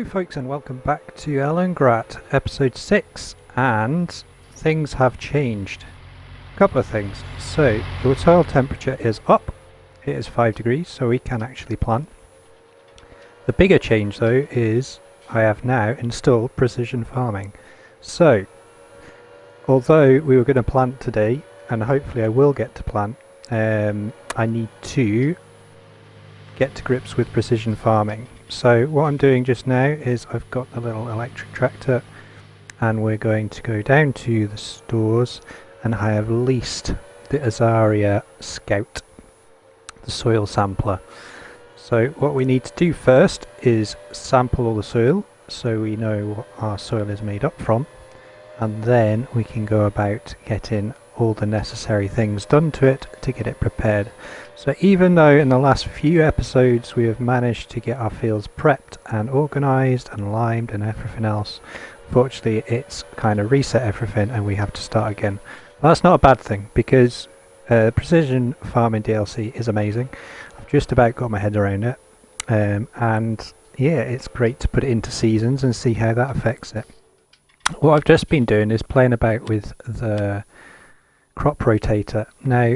Hello folks and welcome back to Ellengrat episode 6, and things have changed. A couple of things. So the soil temperature is up, it is 5 degrees, so we can actually plant. The bigger change though is I have now installed precision farming. So although we were going to plant today, and hopefully I will get to plant, I need to get to grips with precision farming. So what I'm doing just now is I've got a little electric tractor and we're going to go down to the stores, and I have leased the Azaria Scout, the soil sampler. So what we need to do first is sample all the soil so we know what our soil is made up from, and then we can go about getting all the necessary things done to it to get it prepared. So even though in the last few episodes we have managed to get our fields prepped and organised and limed and everything else, fortunately it's kind of reset everything and we have to start again. Well, that's not a bad thing, because precision farming DLC is amazing. I've just about got my head around it, and yeah, it's great to put it into seasons and see how that affects it. What I've just been doing is playing about with the crop rotator. Now,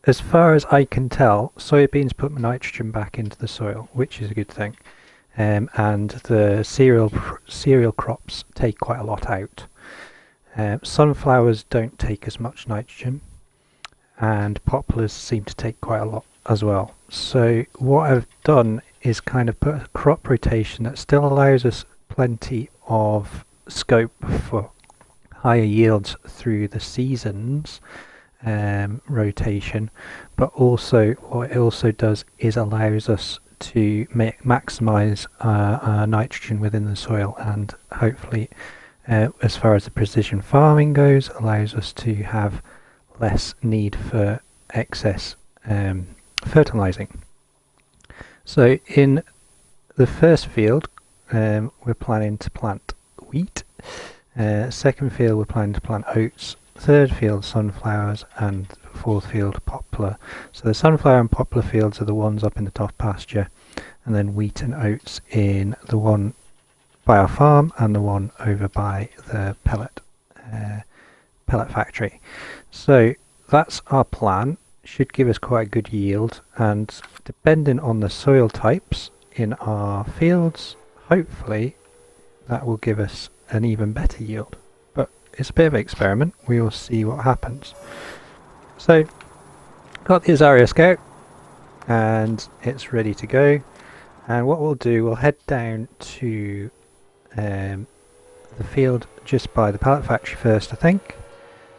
as far as I can tell, soybeans put nitrogen back into the soil, which is a good thing, and the cereal crops take quite a lot out. Sunflowers don't take as much nitrogen, and poplars seem to take quite a lot as well. So what I've done is kind of put a crop rotation that still allows us plenty of scope for higher yields through the seasons rotation, but also what it also does is allows us to maximize nitrogen within the soil, and hopefully as far as the precision farming goes, allows us to have less need for excess fertilizing. So in the first field we're planning to plant wheat. Second field we're planning to plant oats, third field sunflowers, and fourth field poplar. So the sunflower and poplar fields are the ones up in the top pasture, and then wheat and oats in the one by our farm and the one over by the pellet factory. So that's our plan. Should give us quite a good yield, and depending on the soil types in our fields, hopefully that will give us an even better yield. But it's a bit of an experiment, we will see what happens. So got the Azaria Scout and it's ready to go, and what we'll do, we'll head down to the field just by the pellet factory first, I think,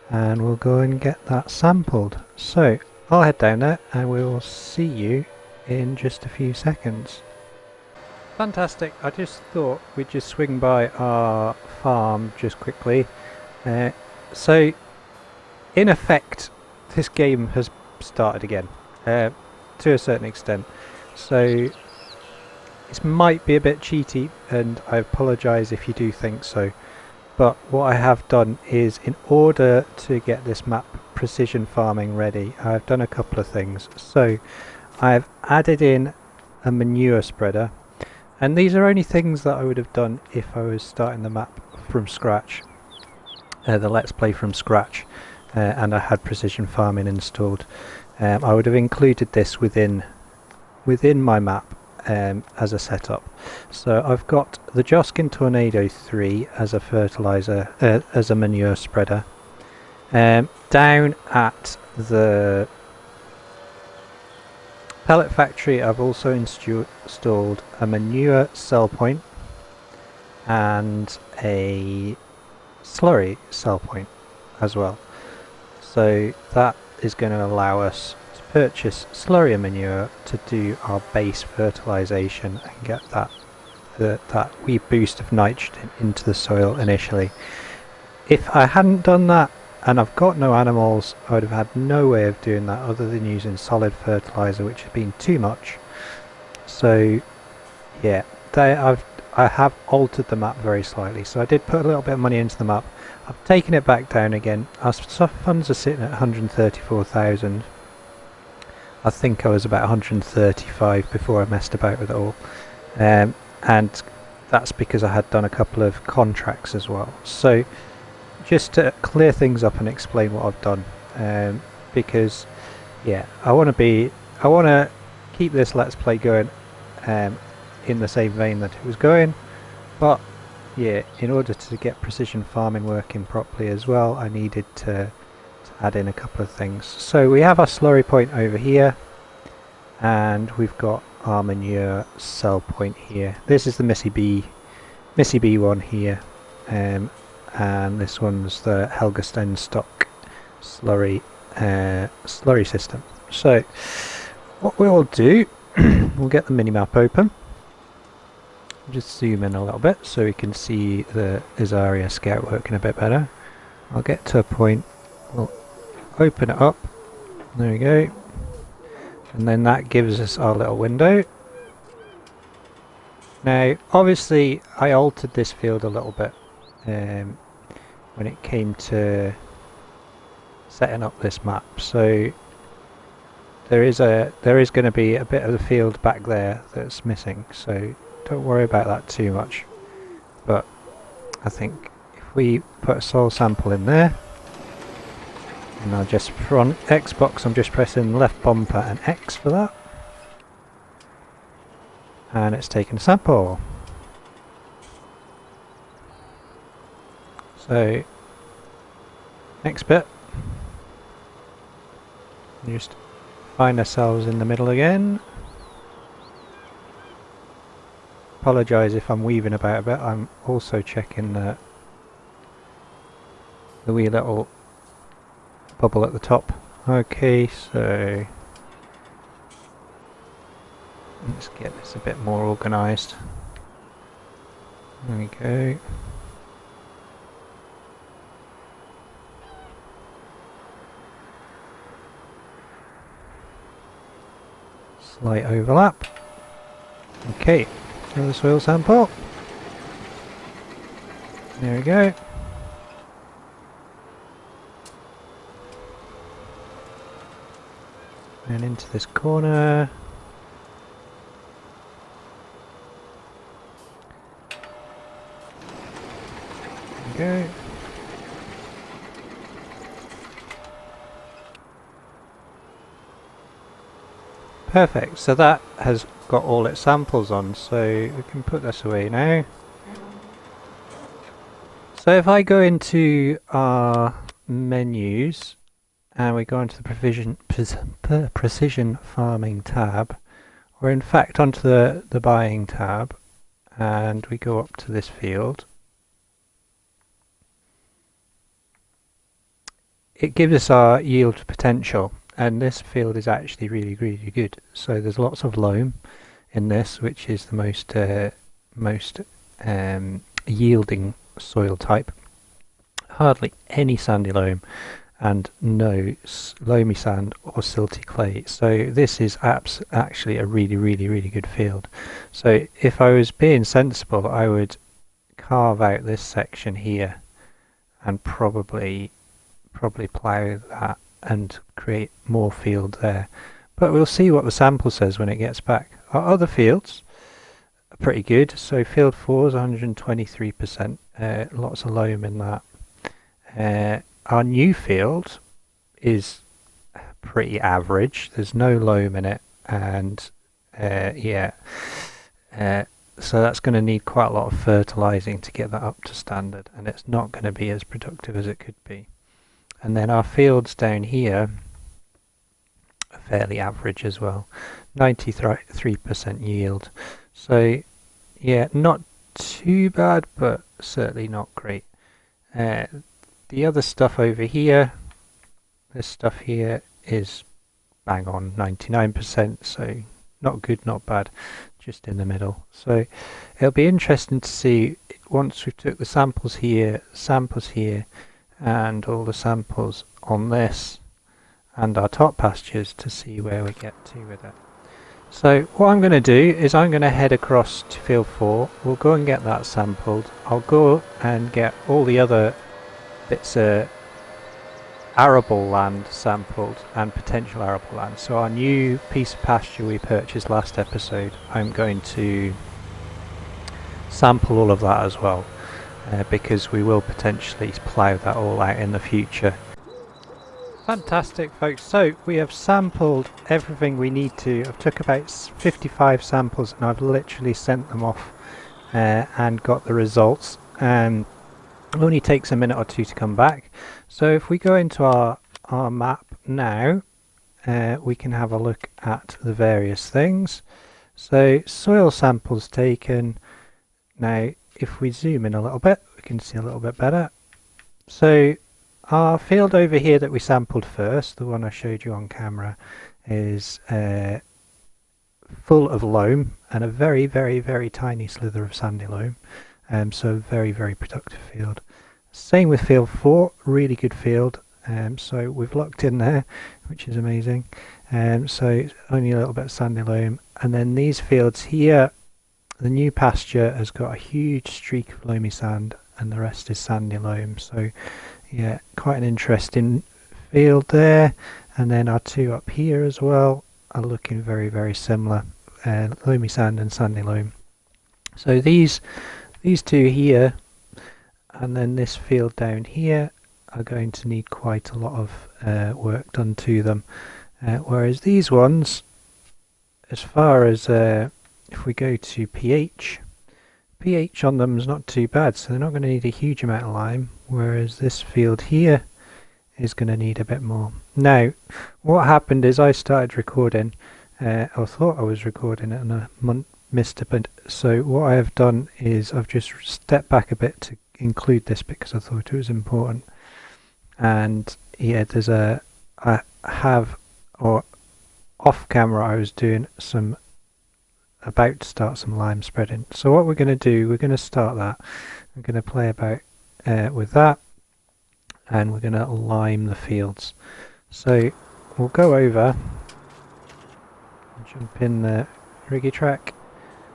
and we'll go and get that sampled. So I'll head down there and we will see you in just a few seconds. Fantastic, I just thought we'd just swing by our farm just quickly. So in effect this game has started again to a certain extent, so this might be a bit cheaty and I apologise if you do think so, but what I have done is, in order to get this map precision farming ready, I've done a couple of things. So I've added in a manure spreader, and these are only things that I would have done if I was starting the map from scratch, the Let's Play from scratch, and I had precision farming installed. I would have included this within my map as a setup. So I've got the Joskin Tornado 3 as a fertilizer, as a manure spreader. Down at the pellet factory I've also installed a manure cell point and a slurry cell point as well. So that is going to allow us to purchase slurry and manure to do our base fertilization and get that wee boost of nitrogen into the soil initially. If I hadn't done that, and I've got no animals, I would have had no way of doing that other than using solid fertilizer, which has been too much. So yeah, I have altered the map very slightly. So I did put a little bit of money into the map. I've taken it back down again. Our funds are sitting at 134,000. I think I was about 135 before I messed about with it all. And that's because I had done a couple of contracts as well. So just to clear things up and explain what I've done, because yeah, I want to keep this Let's Play going in the same vein that it was going, but yeah, in order to get precision farming working properly as well, I needed to add in a couple of things. So we have our slurry point over here, and we've got our manure cell point here. This is the Missy B one here, and this one's the Helga Stenstock slurry system. So what we'll do, we'll get the minimap open. Just zoom in a little bit so we can see the Azaria Scout working a bit better. I'll get to a point, we'll open it up, there we go, and then that gives us our little window. Now obviously I altered this field a little bit when it came to setting up this map, so there is going to be a bit of the field back there that's missing, so don't worry about that too much. But I think if we put a soil sample in there, and I'll just, on Xbox I'm just pressing left bumper and X for that, and it's taken a sample. So next bit, just find ourselves in the middle again. Apologise if I'm weaving about a bit, I'm also checking the wee little bubble at the top. Okay, so let's get this a bit more organised. There we go. Slight overlap. Okay. Another soil sample. There we go. And into this corner. There we go. Perfect, so that has got all its samples on, so we can put this away now. So if I go into our menus and we go into the precision farming tab, or in fact onto the buying tab, and we go up to this field, it gives us our yield potential. And this field is actually really good. So there's lots of loam in this, which is the most yielding soil type. Hardly any sandy loam, and no loamy sand or silty clay. So this is actually a really good field. So if I was being sensible, I would carve out this section here and probably plough that and create more field there, but we'll see what the sample says when it gets back. Our other fields are pretty good, so field 4 is 123%, lots of loam in that. Our new field is pretty average, there's no loam in it, and so that's going to need quite a lot of fertilising to get that up to standard, and it's not going to be as productive as it could be. And then our fields down here are fairly average as well, 93% yield. So yeah, not too bad, but certainly not great. The other stuff over here, this stuff here is bang on 99%, so not good, not bad, just in the middle. So it'll be interesting to see, once we've took the samples here, and all the samples on this and our top pastures, to see where we get to with it. So what I'm going to do is I'm going to head across to field 4, we'll go and get that sampled, I'll go and get all the other bits of arable land sampled and potential arable land. So our new piece of pasture we purchased last episode, I'm going to sample all of that as well, because we will potentially plough that all out in the future. Fantastic, folks. So we have sampled everything we need to. I've took about 55 samples and I've literally sent them off and got the results. It only takes a minute or two to come back. So if we go into our map now, we can have a look at the various things. So soil samples taken. Now if we zoom in a little bit, we can see a little bit better. So our field over here that we sampled first, the one I showed you on camera, is full of loam and a very, very, very tiny slither of sandy loam. So a very, very productive field. Same with field 4, really good field. So we've locked in there, which is amazing. So only a little bit of sandy loam. And then these fields here, the new pasture has got a huge streak of loamy sand and the rest is sandy loam. So yeah, quite an interesting field there. And then our two up here as well are looking very, very similar, loamy sand and sandy loam. So these two here and then this field down here are going to need quite a lot of work done to them, whereas these ones, as far as if we go to pH on them is not too bad, so they're not going to need a huge amount of lime, whereas this field here is going to need a bit more. Now what happened is I started recording, or thought I was recording it, and I missed a bit. So what I have done is I've just stepped back a bit to include this because I thought it was important. And yeah, off camera I was doing about to start some lime spreading. So what we're going to do, we're going to start that. We're going to play about with that, and we're going to lime the fields. So we'll go over, jump in the riggy track,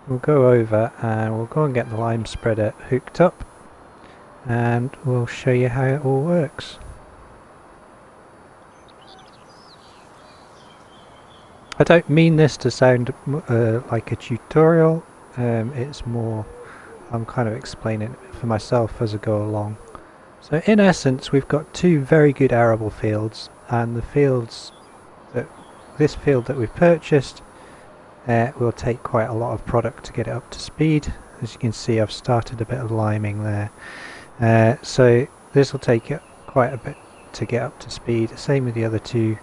we'll go over and we'll go and get the lime spreader hooked up, and we'll show you how it all works. I don't mean this to sound like a tutorial, it's more I'm kind of explaining it for myself as I go along. So in essence we've got two very good arable fields, and the fields this field that we've purchased will take quite a lot of product to get it up to speed. As you can see, I've started a bit of liming there, so this will take it quite a bit to get up to speed. Same with the other two,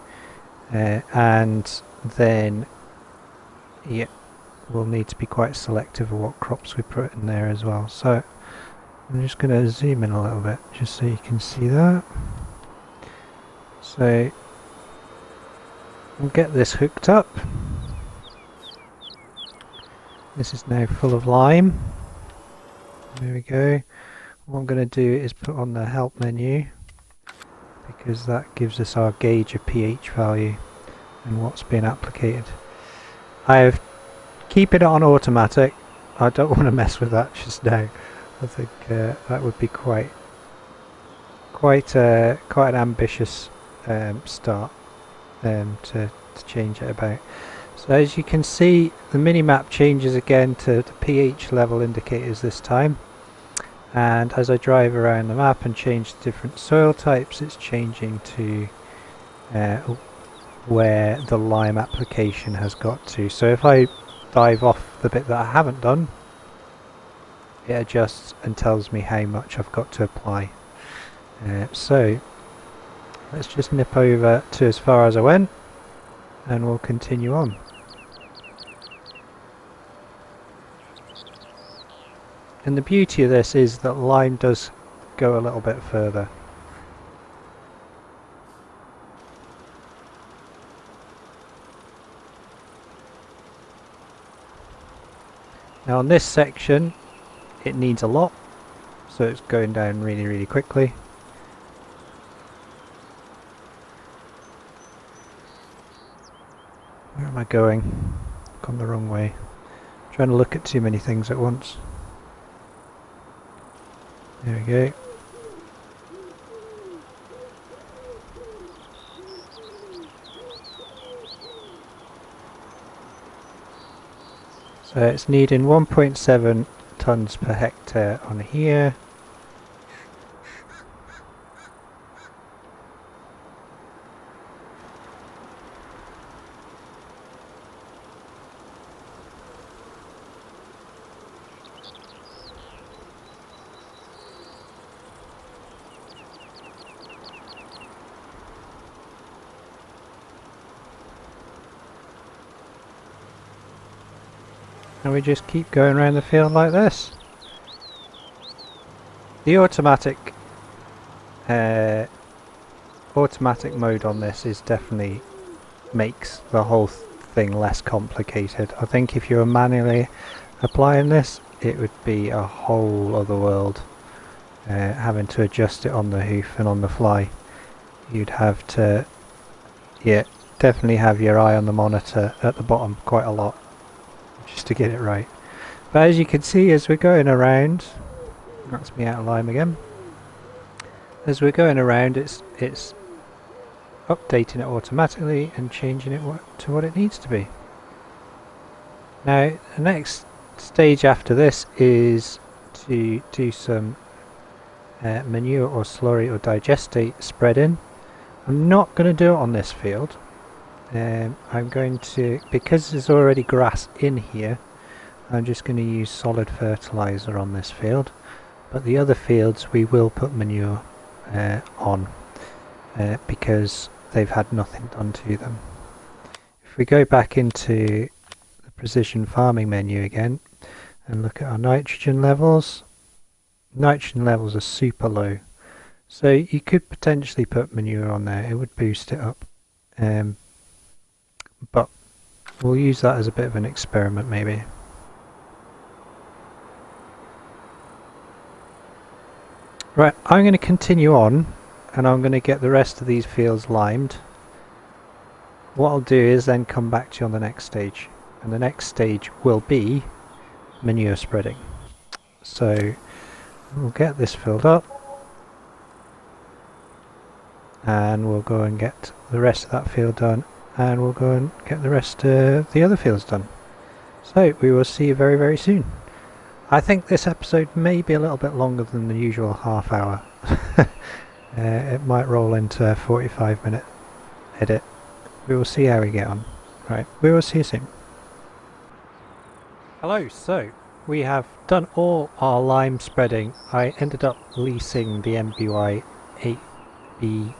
and then yeah, we'll need to be quite selective of what crops we put in there as well. So I'm just going to zoom in a little bit just so you can see that. So we'll get this hooked up. This is now full of lime. There we go. What I'm going to do is put on the help menu, because that gives us our gauge of pH value and what's being applicated. I've keep it on automatic. I don't want to mess with that just now. I think that would be quite an ambitious start to change it about. So as you can see, the mini-map changes again to the pH level indicators this time, and as I drive around the map and change the different soil types, it's changing to where the lime application has got to. So if I dive off the bit that I haven't done, it adjusts and tells me how much I've got to apply. So let's just nip over to as far as I went and we'll continue on. And the beauty of this is that lime does go a little bit further. Now on this section it needs a lot, so it's going down really, really quickly. Where am I going? Gone the wrong way. I'm trying to look at too many things at once. There we go. So it's needing 1.7 tons per hectare on here. And we just keep going around the field like this. The automatic mode on this is definitely makes the whole thing less complicated. I think if you were manually applying this, it would be a whole other world. Having to adjust it on the hoof and on the fly. You'd have to, yeah, definitely have your eye on the monitor at the bottom quite a lot, just to get it right. But as you can see, as we're going around, that's me out of lime again. As we're going around, it's updating it automatically and changing it to what it needs to be. Now, the next stage after this is to do some manure or slurry or digestate spreading. I'm not going to do it on this field. I'm going to, because there's already grass in here, I'm just going to use solid fertilizer on this field, but the other fields we will put manure on because they've had nothing done to them. If we go back into the precision farming menu again and look at our nitrogen levels are super low, so you could potentially put manure on there. It would boost it up, but we'll use that as a bit of an experiment maybe. Right, I'm going to continue on and I'm going to get the rest of these fields limed. What I'll do is then come back to you on the next stage, and the next stage will be manure spreading. So we'll get this filled up and we'll go and get the rest of that field done, and we'll go and get the rest of the other fields done. So we will see you very, very soon. I think this episode may be a little bit longer than the usual half hour. It might roll into a 45-minute edit. We will see how we get on. Right, we will see you soon. Hello, so we have done all our lime spreading. I ended up leasing the MBY 8B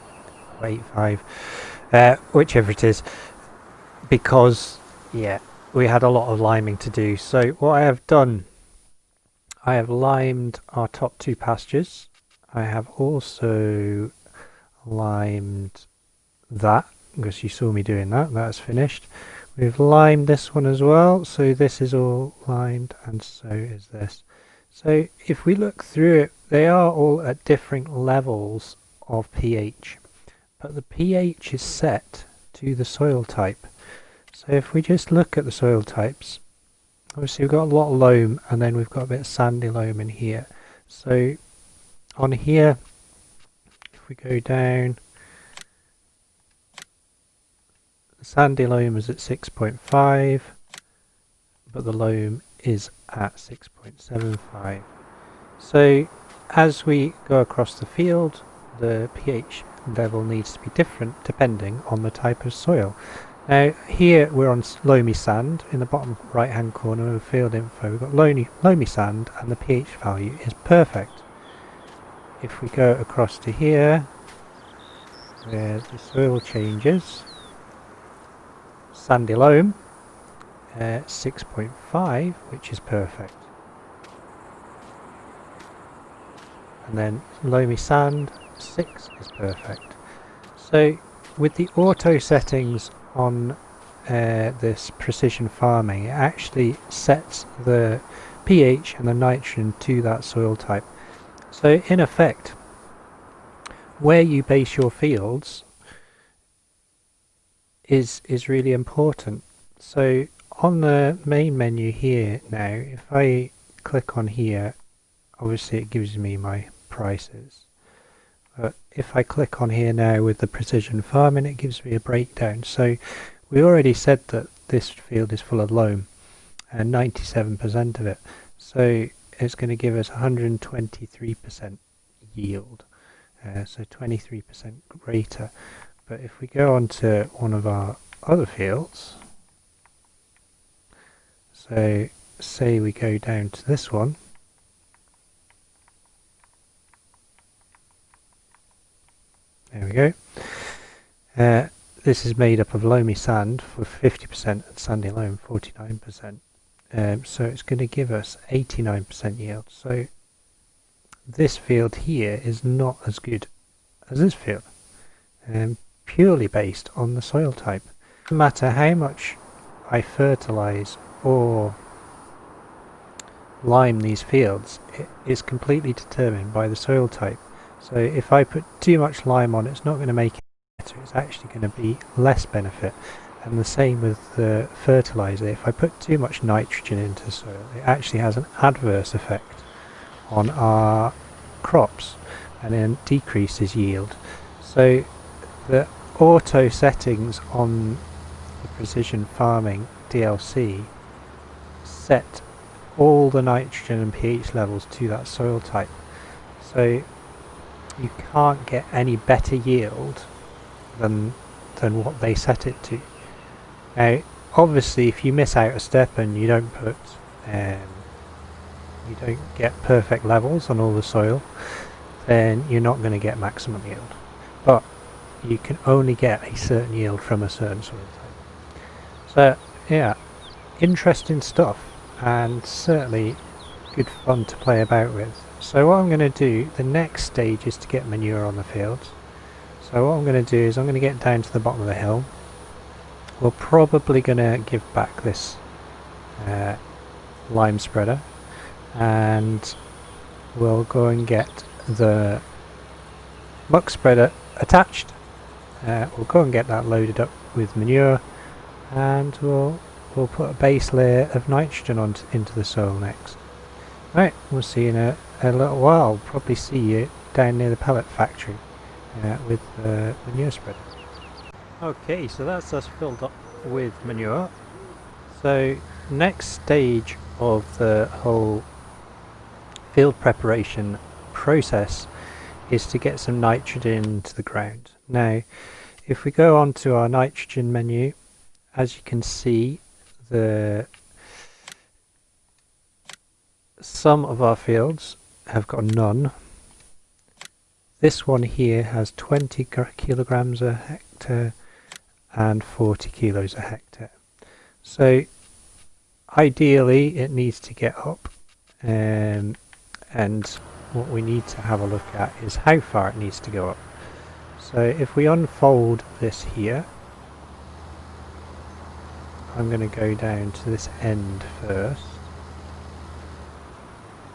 or 85, whichever it is, because yeah, we had a lot of liming to do. So what I have done, I have limed our top two pastures. I have also limed that, because you saw me doing that. That's finished. We've limed this one as well, so this is all limed and so is this. So if we look through it, they are all at different levels of pH, but the pH is set to the soil type. So if we just look at the soil types, obviously we've got a lot of loam and then we've got a bit of sandy loam in here. So on here, if we go down, the sandy loam is at 6.5, but the loam is at 6.75. So as we go across the field, the pH level needs to be different depending on the type of soil. Now here we're on loamy sand. In the bottom right hand corner of field info we've got loamy sand and the pH value is perfect. If we go across to here where the soil changes, sandy loam 6.5, which is perfect, and then loamy sand 6 is perfect. So with the auto settings on this precision farming, it actually sets the pH and the nitrogen to that soil type. So in effect, where you base your fields is really important. So on the main menu here now, if I click on here, obviously it gives me my prices. But if I click on here now with the precision farming, it gives me a breakdown. So we already said that this field is full of loam, and 97% of it. So it's going to give us 123% yield, so 23% greater. But if we go on to one of our other fields, so say we go down to this one, there we go. This is made up of loamy sand for 50% and sandy loam 49%. So it's going to give us 89% yield. So this field here is not as good as this field, purely based on the soil type. No matter how much I fertilize or lime these fields, it is completely determined by the soil type. So if I put too much lime on, it's not going to make it better, it's actually going to be less benefit. And the same with the fertilizer. If I put too much nitrogen into the soil, it actually has an adverse effect on our crops and then decreases yield. So the auto settings on the Precision Farming DLC set all the nitrogen and pH levels to that soil type. So you can't get any better yield than what they set it to. Now, obviously, if you miss out a step and you don't put, you don't get perfect levels on all the soil, then you're not going to get maximum yield. But you can only get a certain yield from a certain soil type. So, yeah, interesting stuff, and certainly good fun to play about with. So what I'm going to do, the next stage is to get manure on the fields. So what I'm going to do is I'm going to get down to the bottom of the hill. We're probably going to give back this lime spreader, and we'll go and get the muck spreader attached. We'll go and get that loaded up with manure, and we'll put a base layer of nitrogen into the soil next. Right, we'll see you in a little while. I'll probably see you down near the pellet factory with the manure spreader. Okay, so that's us filled up with manure. So next stage of the whole field preparation process is to get some nitrogen into the ground. Now, if we go on to our nitrogen menu, as you can see, some of our fields have got none. This one here has 20 kilograms a hectare and 40 kilos a hectare. So ideally it needs to get up, and what we need to have a look at is how far it needs to go up. So if we unfold this here, I'm going to go down to this end first,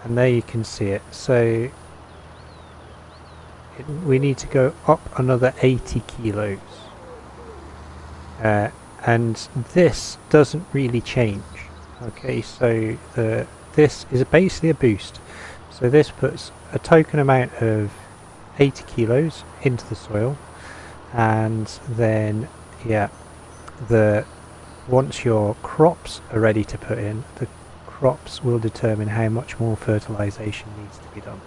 and there you can see it. So we need to go up another 80 kilos, and this doesn't really change. Okay, so this is basically a boost. So this puts a token amount of 80 kilos into the soil, and then once your crops are ready to put in, the crops will determine how much more fertilization needs to be done.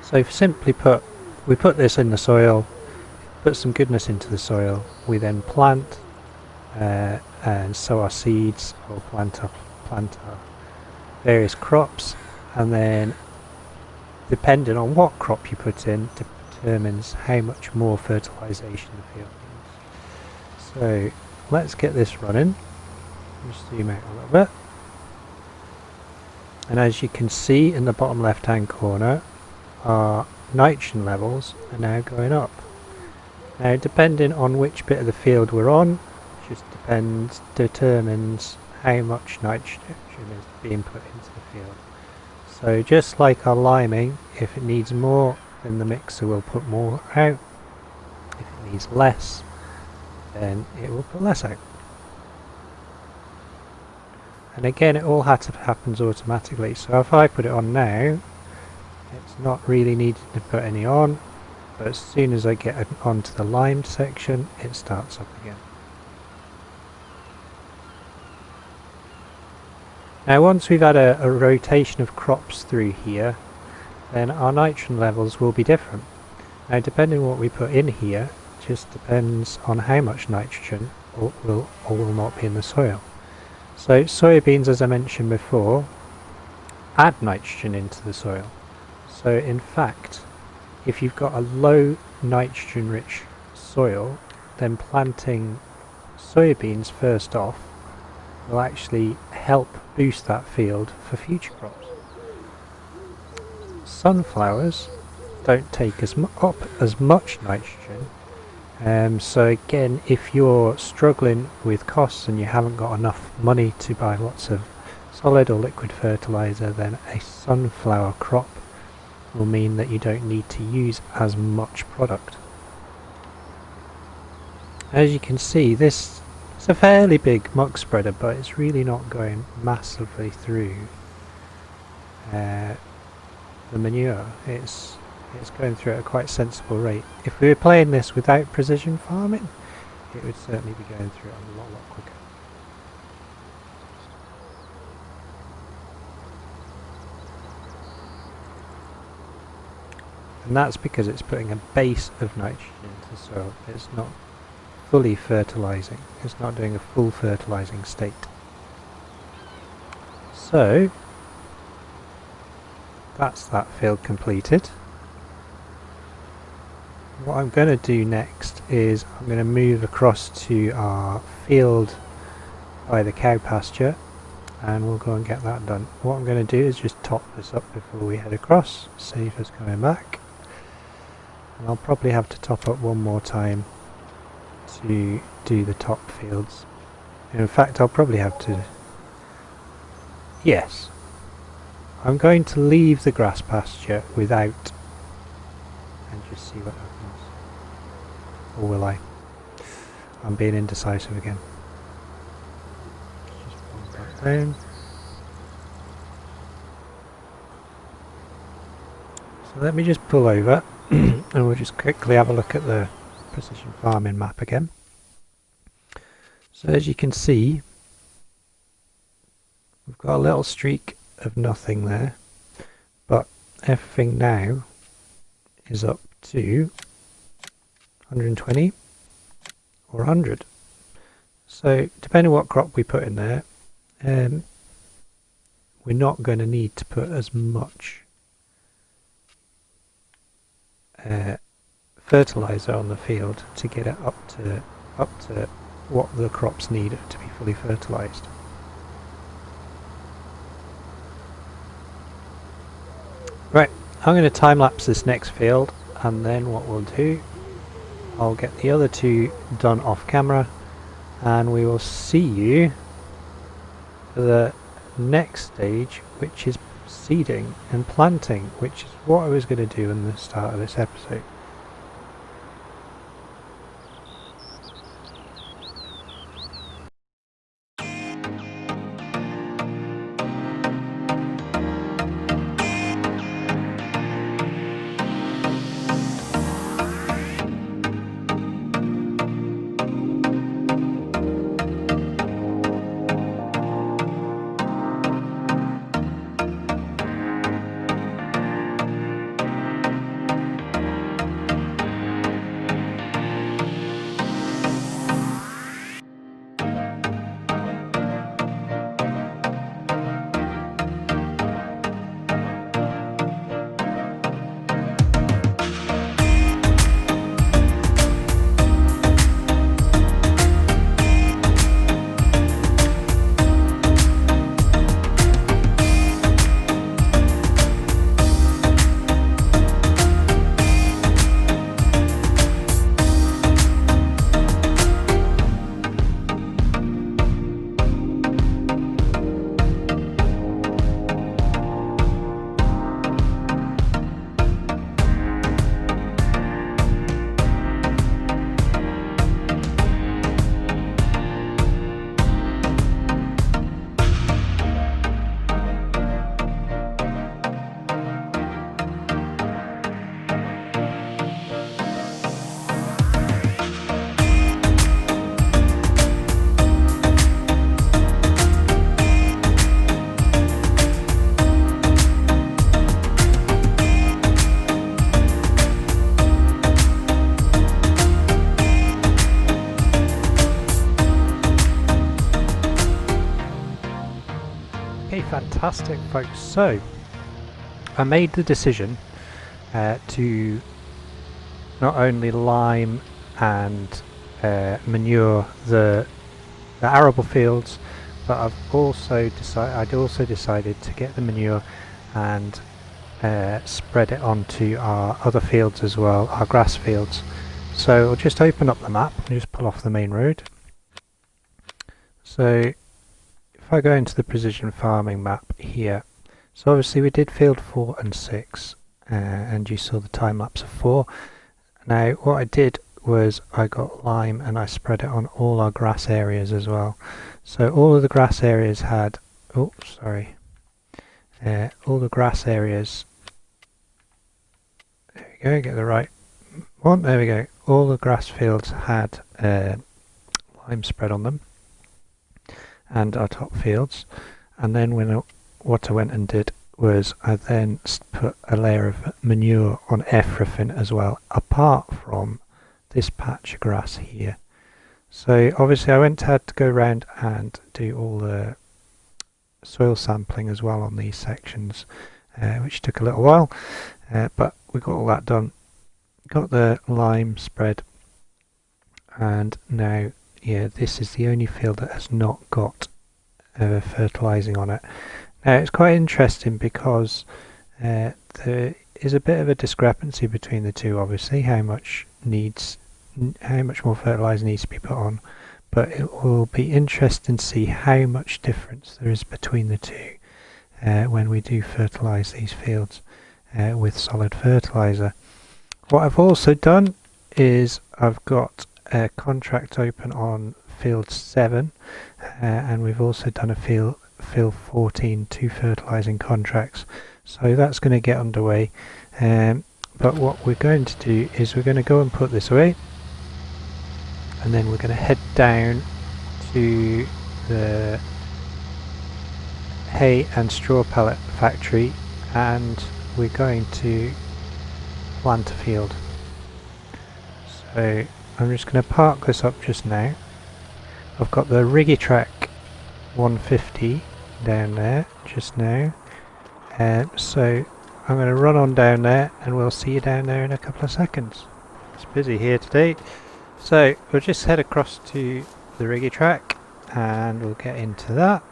So simply put, we put this in the soil, put some goodness into the soil, we then plant and sow our seeds, or plant our various crops, and then depending on what crop you put in determines how much more fertilization the field needs. So let's get this running. Just zoom out a little bit, and as you can see in the bottom left hand corner, our nitrogen levels are now going up. Now, depending on which bit of the field we're on, just determines how much nitrogen is being put into the field. So just like our liming, if it needs more, then the mixer will put more out. If it needs less, then it will put less out. And again, it all happens automatically. So if I put it on now, it's not really needed to put any on, but as soon as I get onto the limed section, it starts up again. Now once we've had a rotation of crops through here, then our nitrogen levels will be different. Now depending on what we put in here, just depends on how much nitrogen will or will not be in the soil. So soybeans, as I mentioned before, add nitrogen into the soil. So in fact, if you've got a low nitrogen rich soil, then planting soybeans first off will actually help boost that field for future crops. Sunflowers don't take up as much nitrogen, so again, if you're struggling with costs and you haven't got enough money to buy lots of solid or liquid fertilizer, then a sunflower crop will mean that you don't need to use as much product. As you can see, this is a fairly big muck spreader, but it's really not going massively through the manure. It's going through at a quite sensible rate. If we were playing this without precision farming, it would certainly be going through it a lot quicker. And that's because it's putting a base of nitrogen into the soil. It's not fully fertilizing. It's not doing a full fertilizing state. So that's that field completed. What I'm going to do next is I'm going to move across to our field by the cow pasture, and we'll go and get that done. What I'm going to do is just top this up before we head across, save us coming back. And I'll probably have to top up one more time to do the top fields. In fact, I'll probably have to... Yes. I'm going to leave the grass pasture without and just see what happens. Or will I? I'm being indecisive again. Just pull that down. So let me just pull over and we'll just quickly have a look at the precision farming map again. So as you can see, we've got a little streak of nothing there, but everything now is up to 120 or 100. So depending on what crop we put in there, we're not going to need to put as much fertilizer on the field to get it up to what the crops need to be fully fertilized. Right, I'm going to time lapse this next field, and then what we'll do, I'll get the other two done off camera, and we will see you for the next stage, which is seeding and planting, which is what I was going to do in the start of this episode. fantastic, folks. So I made the decision to not only lime and manure the arable fields, but I'd also decided to get the manure and spread it onto our other fields as well, our grass fields. So I'll just open up the map and just pull off the main road. So if I go into the precision farming map here, so obviously we did field 4 and 6 and you saw the time lapse of 4. Now what I did was I got lime and I spread it on all our grass areas as well. So all of the grass areas had, all the grass areas, there we go, get the right one, there we go, all the grass fields had lime spread on them and our top fields. And then what I went and did was I then put a layer of manure on everything as well, apart from this patch of grass here. So obviously I had to go around and do all the soil sampling as well on these sections, which took a little while, but we got all that done. Got the lime spread, and now this is the only field that has not got fertilising on it. Now it's quite interesting because there is a bit of a discrepancy between the two, obviously, how much more fertiliser needs to be put on, but it will be interesting to see how much difference there is between the two when we do fertilise these fields with solid fertiliser. What I've also done is I've got a contract open on field 7 and we've also done a field 14 2 fertilising contracts, so that's going to get underway. But what we're going to do is we're going to go and put this away, and then we're going to head down to the hay and straw pellet factory, and we're going to plant a field. So I'm just going to park this up just now. I've got the Rigitrack 150 down there just now, so I'm going to run on down there and we'll see you down there in a couple of seconds. It's busy here today, so we'll just head across to the Rigitrack and we'll get into that.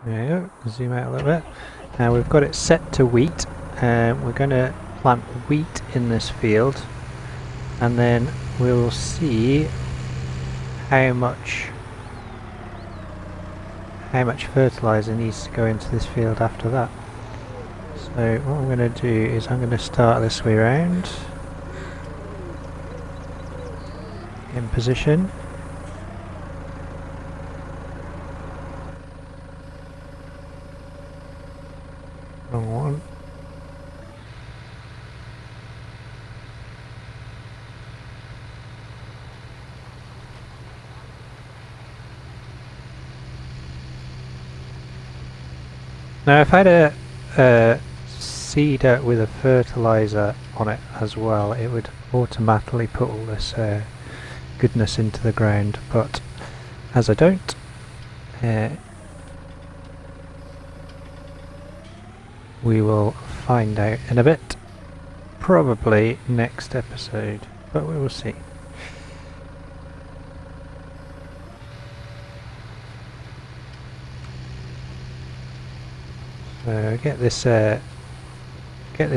There you go, zoom out a little bit. Now we've got it set to wheat. We're going to plant wheat in this field, and then we'll see how much fertiliser needs to go into this field after that. So what I'm going to do is I'm going to start this way around, in position. Wrong one. Now if I had a seeder with a fertiliser on it as well, it would automatically put all this goodness into the ground, but as I don't, we will find out in a bit, probably next episode, but we will see. So get this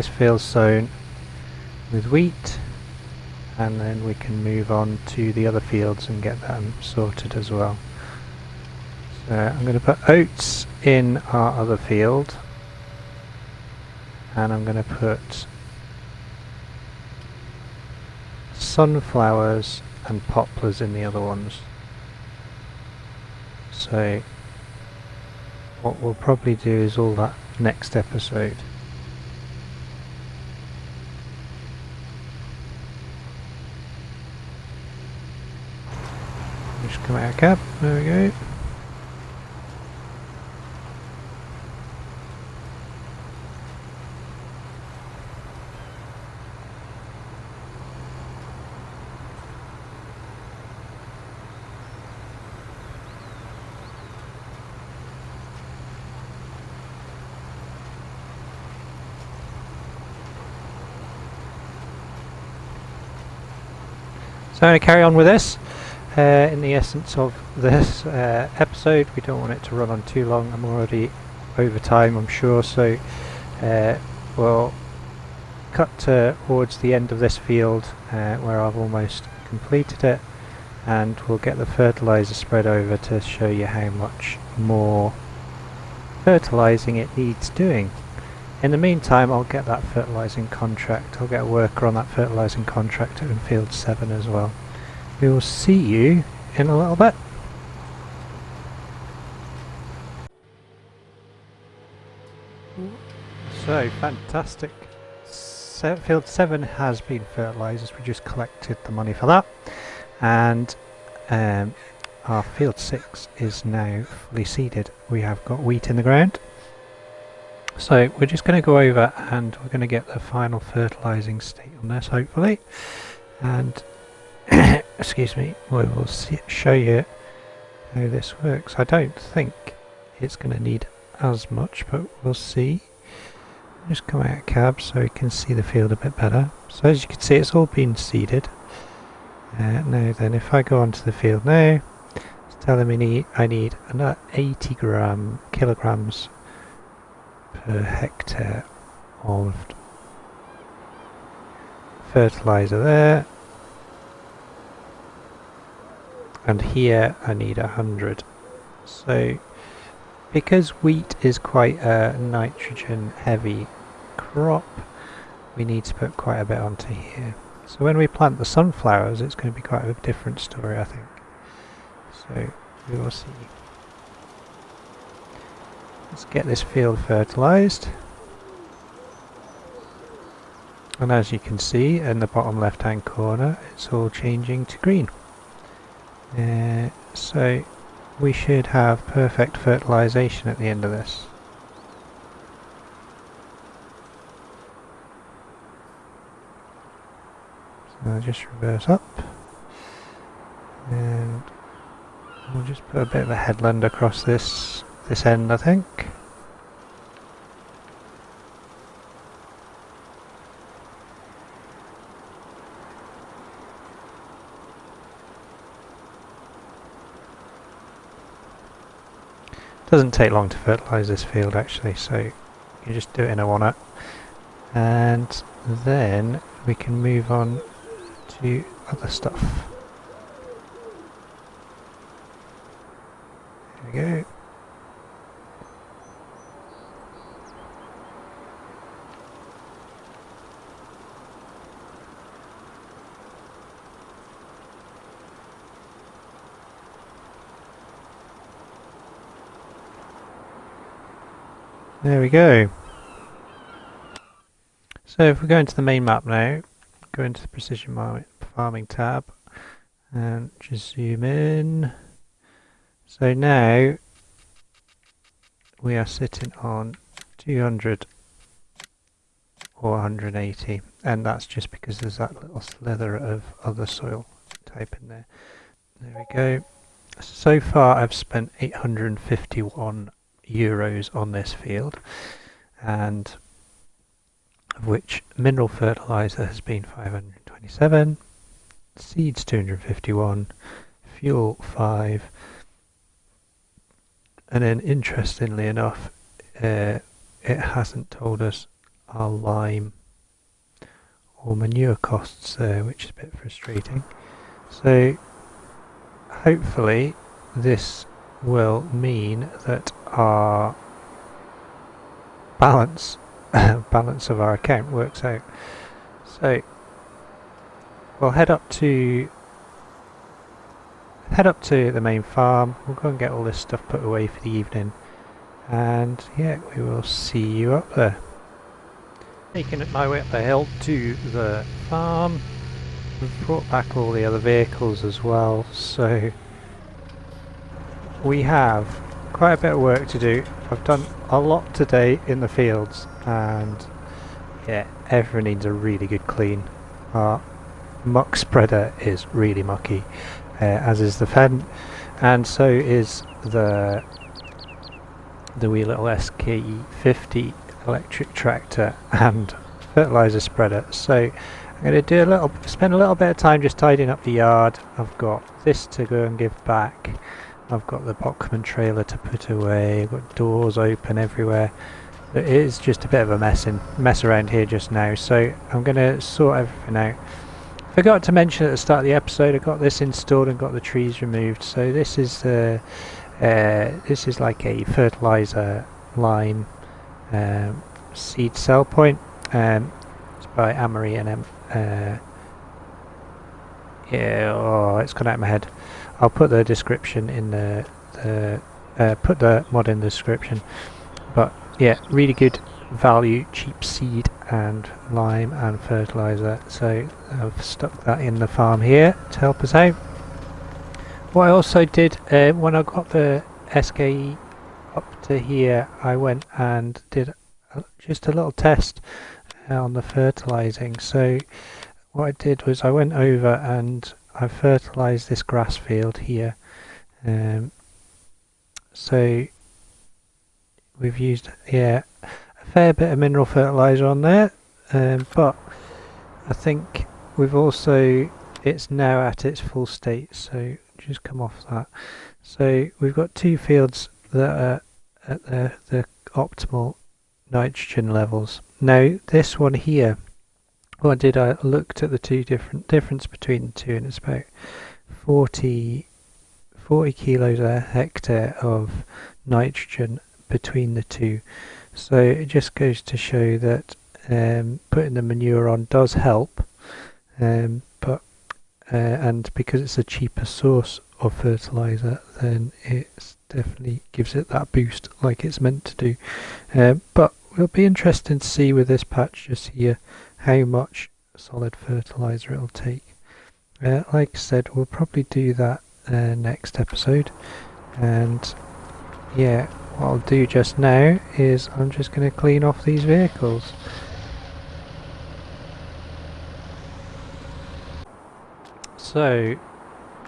field sown with wheat, and then we can move on to the other fields and get them sorted as well. So I'm going to put oats in our other field, and I'm going to put sunflowers and poplars in the other ones. So what we'll probably do is all that next episode. Just come out of cab, there we go. So I'm going to carry on with this. In the essence of this episode, we don't want it to run on too long. I'm already over time, I'm sure, so we'll cut towards the end of this field where I've almost completed it, and we'll get the fertilizer spread over to show you how much more fertilizing it needs doing. In the meantime, I'll get that fertilizing contract. I'll get a worker on that fertilizing contract in field 7 as well. We will see you in a little bit. So fantastic. Field 7 has been fertilised. We just collected the money for that, and our field 6 is now fully seeded. We have got wheat in the ground. So we're just going to go over and we're going to get the final fertilising state on this, hopefully, and excuse me, we will show you how this works. I don't think it's going to need as much, but we'll see. Just come out of cab so you can see the field a bit better. So as you can see, it's all been seeded. Now then, if I go onto the field now, it's telling me I need another 80 kilograms per hectare of fertilizer there, and here I need 100. So because wheat is quite a nitrogen heavy crop, we need to put quite a bit onto here. So when we plant the sunflowers, it's going to be quite a different story, I think. So we will see. Let's get this field fertilised, and as you can see in the bottom left hand corner, it's all changing to green. So we should have perfect fertilisation at the end of this. So I'll just reverse up, and we'll just put a bit of a headland across this end, I think. Doesn't take long to fertilise this field actually, so you just do it in a one-up, and then we can move on to other stuff. There we go. There we go. So if we go into the main map now, go into the precision farming tab and just zoom in. So now we are sitting on 200 or 180, and that's just because there's that little slither of other soil type in there. There we go. So far I've spent 851 euros on this field, and of which mineral fertilizer has been 527, seeds 251, fuel 5, and then interestingly enough, it hasn't told us our lime or manure costs there, which is a bit frustrating. So hopefully this will mean that our balance of our account works out. So we'll head up to the main farm. We'll go and get all this stuff put away for the evening, and yeah, we will see you up there. Taking my way up the hill to the farm. We've brought back all the other vehicles as well, so we have quite a bit of work to do. I've done a lot today in the fields, and yeah, everyone needs a really good clean. Our muck spreader is really mucky, as is the fen, and so is the wee little SKE 50 electric tractor and fertilizer spreader. So I'm going to spend a little bit of time just tidying up the yard. I've got this to go and give back. I've got the Bockman trailer to put away. I've got doors open everywhere. It is just a bit of a mess around here just now, so I'm going to sort everything out. Forgot to mention at the start of the episode, I got this installed and got the trees removed. So this is like a fertilizer lime seed cell point. It's by Amory and it's gone out of my head. I'll put the description in put the mod in the description. But yeah, really good value, cheap seed and lime and fertilizer. So I've stuck that in the farm here to help us out. What I also did when I got the SKE up to here, I went and did just a little test on the fertilizing. So what I did was I went over and I fertilized this grass field here. So we've used a fair bit of mineral fertilizer on there, but I think we've also, it's now at its full state, so just come off that. So we've got two fields that are at the optimal nitrogen levels. Now this one here, what I did, I looked at the difference between the two, and it's about 40 kilos a hectare of nitrogen between the two. So it just goes to show that putting the manure on does help, and because it's a cheaper source of fertilizer, then it definitely gives it that boost like it's meant to do. But it'll be interesting to see with this patch just here how much solid fertilizer it'll take. Like I said, we'll probably do that next episode. And yeah, what I'll do just now is I'm just going to clean off these vehicles. So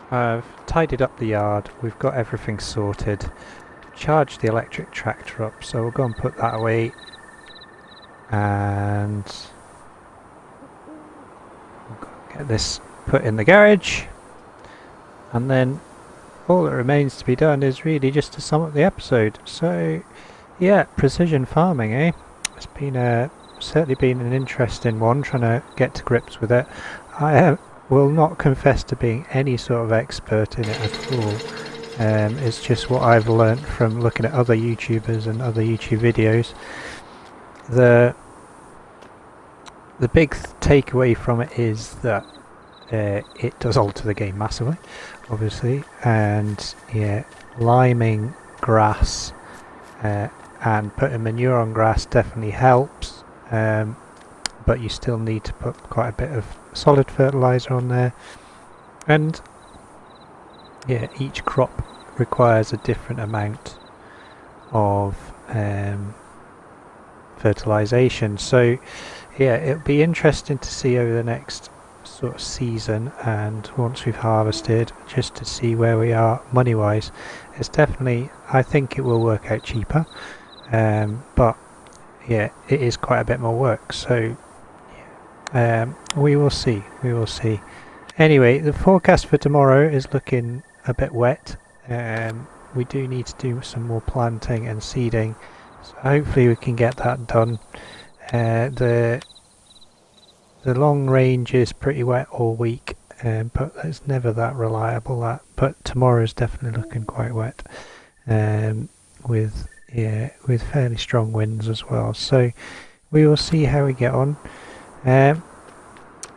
I've tidied up the yard, we've got everything sorted, charged the electric tractor up, so we'll go and put that away, and get this put in the garage, and then all that remains to be done is really just to sum up the episode. So yeah, precision farming, it's been certainly been an interesting one, trying to get to grips with it. I will not confess to being any sort of expert in it at all. It's just what I've learnt from looking at other YouTubers and other YouTube videos. The big takeaway from it is that it does alter the game massively, obviously, and yeah, liming grass and putting manure on grass definitely helps, but you still need to put quite a bit of solid fertilizer on there, and yeah, each crop requires a different amount of fertilization. So yeah, it'll be interesting to see over the next sort of season, and once we've harvested, just to see where we are money wise. It's definitely, I think it will work out cheaper, but yeah, it is quite a bit more work, so we will see. Anyway, the forecast for tomorrow is looking a bit wet. We do need to do some more planting and seeding, so hopefully we can get that done. The long range is pretty wet all week, but it's never that reliable. But tomorrow's definitely looking quite wet, with fairly strong winds as well. So we will see how we get on.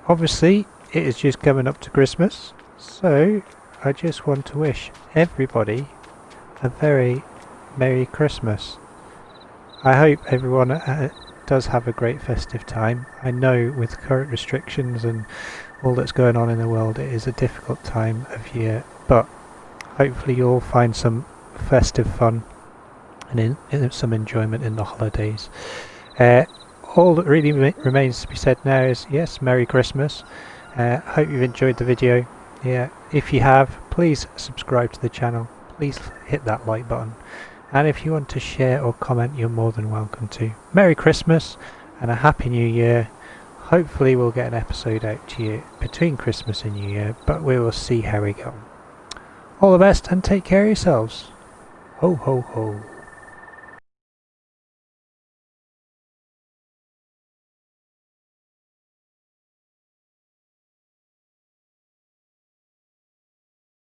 Obviously, it is just coming up to Christmas, so I just want to wish everybody a very Merry Christmas. I hope everyone does have a great festive time. I know with current restrictions and all that's going on in the world, it is a difficult time of year, but hopefully you'll find some festive fun and some enjoyment in the holidays. All that really remains to be said now is, yes, Merry Christmas. Hope you've enjoyed the video. Yeah, if you have, please subscribe to the channel. Please hit that like button. And if you want to share or comment, you're more than welcome to. Merry Christmas and a Happy New Year. Hopefully we'll get an episode out to you between Christmas and New Year, but we will see how we go. All the best and take care of yourselves. Ho ho ho.